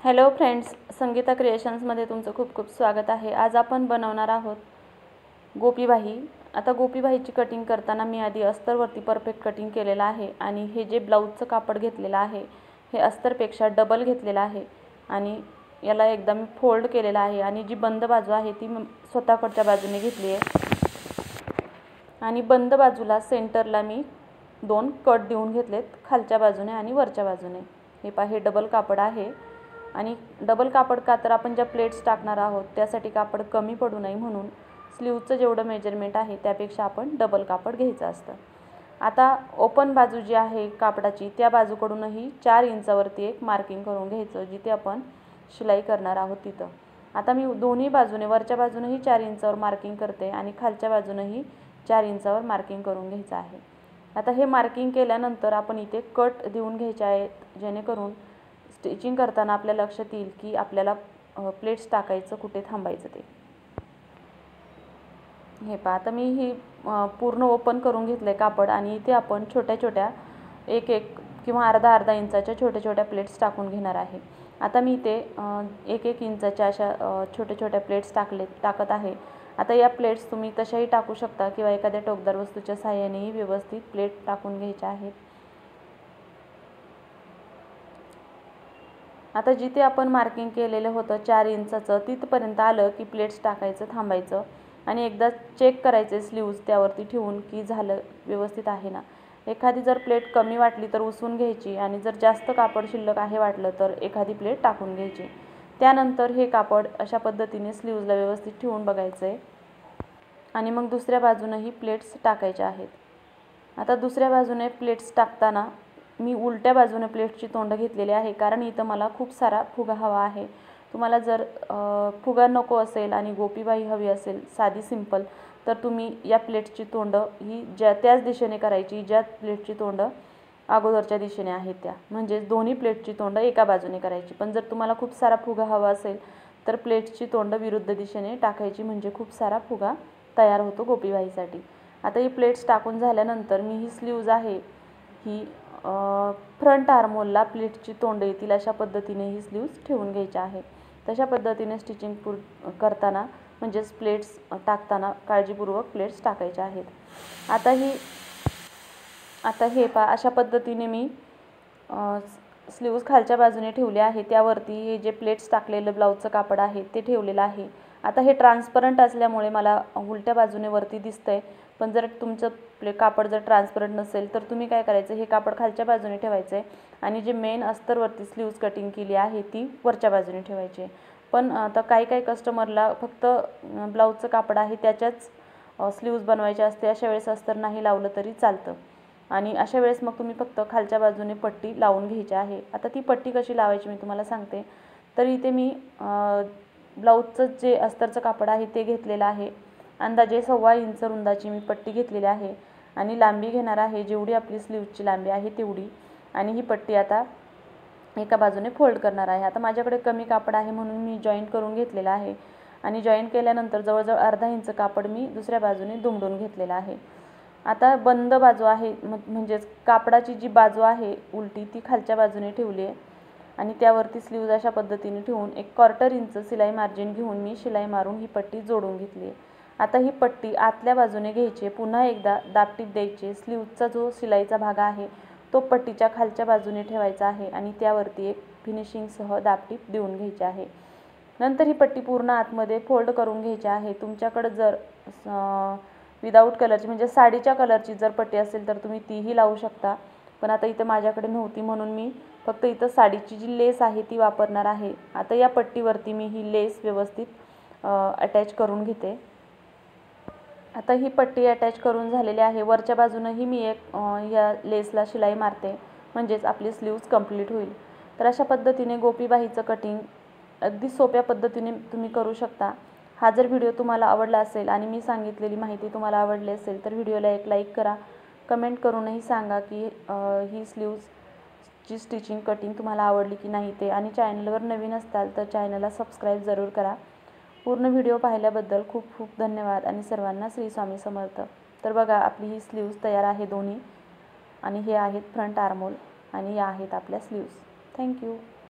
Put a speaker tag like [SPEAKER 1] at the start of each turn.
[SPEAKER 1] Hello friends, Sangeeta क्रिएशन्समध्ये तुमचं खूप खूप स्वागत आहे। आज आपण बनवणार आहोत गोपीबाही। आता गोपीबाहीची कटिंग करताना मी आधी अस्तरवरती परफेक्ट कटिंग केलेलं आहे आणि हे जे ब्लाऊजचं कापड घेतलेलं आहे हे अस्तरपेक्षा डबल घेतलेलं आहे आणि याला एकदम फोल्ड केलेलं आहे आणि जी बंद बाजू आहे ती स्वतःकडच्या बाजूने घेतली आहे आणि बंद बाजूला सेंटरला मी 2 कट देऊन घेतलेत, खालच्या बाजूने आणि वरच्या बाजूने। हे पहा, हे डबल कापड आहे आणि डबल कापड का तर आपण ज्या प्लेट्स टाकणार आहोत त्यासाठी कापड कमी पडू नये म्हणून स्लीवचं जेवढं मेजरमेंट आहे त्यापेक्षा आपण डबल कापड घ्यायचं असतं। आता ओपन बाजू जी आहे कापडाची त्या बाजूकडूनही 4 इंचावरती एक मार्किंग करून घ्यायचं, जिथे आपण शिलाई करणार आहोत तिथं। आता मी दोन्ही बाजूने, वरच्या बाजूनेही 4 इंचावर मार्किंग करते आणि खालच्या बाजूनेही 4 इंचावर मार्किंग करून घ्यायचं आहे। आता हे मार्किंग केल्यानंतर आपण इथे कट देऊन घ्यायचे आहेत, जेणेकरून स्टिचिंग करताना आपल्या लक्षात येईल की आपल्याला प्लेट्स टाकायचं कुठे थांबायचं ते। हे पहा, आता मी ही पूर्ण ओपन करून घेतले कापड आणि इथे आपण छोट्या छोट्या 1-1 किंवा अर्धा इंचाच्या छोट्या छोट्या प्लेट्स टाकून घेणार आहे। आता मी इथे 1-1 इंचाच्या अशा छोट्या छोट्या प्लेट्स टाकत आहे। आता या प्लेट्स तुम्ही तशाही टाकू शकता किंवा एखाद्या टोकदार वस्तूच्या सहाय्यानेही व्यवस्थित प्लेट टाकून घ्यायच्या आहेत। आता जिथे आपण मार्किंग केलेलं होतं 4 इंचाचं तिथपर्यंत आलं की प्लेट्स टाकायचं, थांबायचं आणि एकदा चेक करायचे स्लीव्ज त्यावरती ठेवून की झालं व्यवस्थित आहे ना। एखादी जर प्लेट कमी वाटली तर उसवून घ्यायची आणि जर जास्त कापड शिल्लक आहे वाटलं तर एखादी प्लेट टाकून घ्यायची। त्यानंतर हे कापड अशा पद्धतीने स्लीव्जला व्यवस्थित ठेवून बघायचं आहे आणि मग दुसऱ्या बाजूनेही प्लेट्स टाकायच्या आहेत। आता दुसऱ्या बाजूने प्लेट्स टाकताना मी उलट्या बाजूने प्लेट्सची तोंड घेतलेली आहे, कारण इथं मला खूप सारा फुगा हवा आहे। तुम्हाला जर फुगा नको असेल आणि गोपीबाही हवी असेल साधी सिंपल, तर तुम्ही या प्लेट्सची तोंड ही त्याच दिशेने करायची ज्या प्लेटची तोंड अगोदरच्या दिशेने आहेत त्या, म्हणजे दोन्ही प्लेटची तोंड एका बाजूने करायची। पण जर तुम्हाला खूप सारा फुगा हवा असेल तर प्लेट्सची तोंड विरुद्ध दिशेने टाकायची, म्हणजे खूप सारा फुगा तयार होतो गोपीबाहीसाठी। आता ही प्लेट्स टाकून झाल्यानंतर मी ही स्लीव्ज आहे ही फ्रंट आर्महोलला प्लेट्सची तोंड येतील अशा पद्धतीने ही स्लीव्ज ठेवून घ्यायची आहे। तशा पद्धतीने स्टिचिंग करताना म्हणजेच प्लेट्स टाकताना काळजीपूर्वक प्लेट्स टाकायच्या आहेत। आता हे पहा, अशा पद्धतीने मी स्लीव्ज खालच्या बाजूने ठेवले आहे, त्यावरती हे जे प्लेट्स टाकलेलं ब्लाऊजचं कापड आहे ते ठेवलेलं आहे। आता हे ट्रान्सपरंट असल्यामुळे मला उलट्या बाजूने वरती दिसतंय, पण जर तुमचं कापड जर ट्रान्सपरंट नसेल तर तुम्ही काय करायचं, हे कापड खालच्या बाजूने ठेवायचं आहे आणि जे मेन अस्तरवरती स्लीव्ज कटिंग केली आहे ती वरच्या बाजूने ठेवायची। पण आता काही कस्टमरला फक्त ब्लाऊजचं कापड आहे त्याच्याच स्लीव्ज बनवायचे असते, अशा वेळेस अस्तर नाही लावलं तरी चालतं आणि अशा वेळेस मग तुम्ही फक्त खालच्या बाजूने पट्टी लावून घ्यायची आहे। आता ती पट्टी कशी लावायची मी तुम्हाला सांगते। तर इथे मी ब्लाऊजचं जे अस्तरचं कापड आहे ते घेतलेलं आहे, अंदाजे 1.25 इंच रुंदाची मी पट्टी घेतलेली आहे आणि लांबी घेणार आहे जेवढी आपली स्लीव्जची लांबी आहे तेवढी, आणि ही पट्टी आता एका बाजूने फोल्ड करणार आहे। आता माझ्याकडे कमी कापड आहे म्हणून मी जॉईंट करून घेतलेलं आहे आणि जॉईंट केल्यानंतर जवळजवळ अर्धा इंच कापड मी दुसऱ्या बाजूने दुमडून घेतलेलं आहे। आता बंद बाजू आहे म्हणजेच कापडाची जी बाजू आहे उलटी ती खालच्या बाजूने ठेवली आहे आणि त्यावरती स्लीव्ज अशा पद्धतीने ठेवून 1/4 इंच सिलाई मार्जिन घेऊन मी शिलाई मारून ही पट्टी जोडून घेतली आहे। आता ही पट्टी आतल्या बाजूने घ्यायची, पुन्हा एकदा दाबटीप द्यायची। स्लीव्जचा जो शिलाईचा भाग आहे तो पट्टीच्या खालच्या बाजूने ठेवायचा आहे आणि त्यावरती एक फिनिशिंगसह दाबटीप देऊन घ्यायची आहे। नंतर ही पट्टी पूर्ण आतमध्ये फोल्ड करून घ्यायची आहे। तुमच्याकडे जर विदाऊट कलरची म्हणजे साडीच्या कलरची जर पट्टी असेल तर तुम्ही तीही लावू शकता, पण आता इथं माझ्याकडे नव्हती म्हणून मी फक्त इथं साडीची जी लेस आहे ती वापरणार आहे। आता या पट्टीवरती मी ही लेस व्यवस्थित अटॅच करून घेते। आता ही पट्टी अटॅच करून झालेली आहे। वरच्या बाजूनही मी एक या लेसला शिलाई मारते, म्हणजेच आपली स्लीव्ज कंप्लीट होईल। तर अशा पद्धतीने गोपीबाहीचं कटिंग अगदी सोप्या पद्धतीने तुम्ही करू शकता। हा जर व्हिडिओ तुम्हाला आवडला असेल आणि मी सांगितलेली माहिती तुम्हाला आवडली असेल तर व्हिडिओला एक लाईक करा, कमेंट करूनही सांगा की ही स्लीव्जची स्टिचिंग कटिंग तुम्हाला आवडली की नाही ते, आणि चॅनलवर नवीन असाल तर चॅनलला सबस्क्राईब जरूर करा। पूर्ण व्हिडिओ पाहिल्याबद्दल खूप खूप धन्यवाद आणि सर्वांना श्री स्वामी समर्थ। तर बघा, आपली ही स्लीव्ज तयार आहे दोन्ही, आणि हे आहेत फ्रंट आर्महोल आणि या आहेत आपल्या स्लीव्ज। थँक्यू।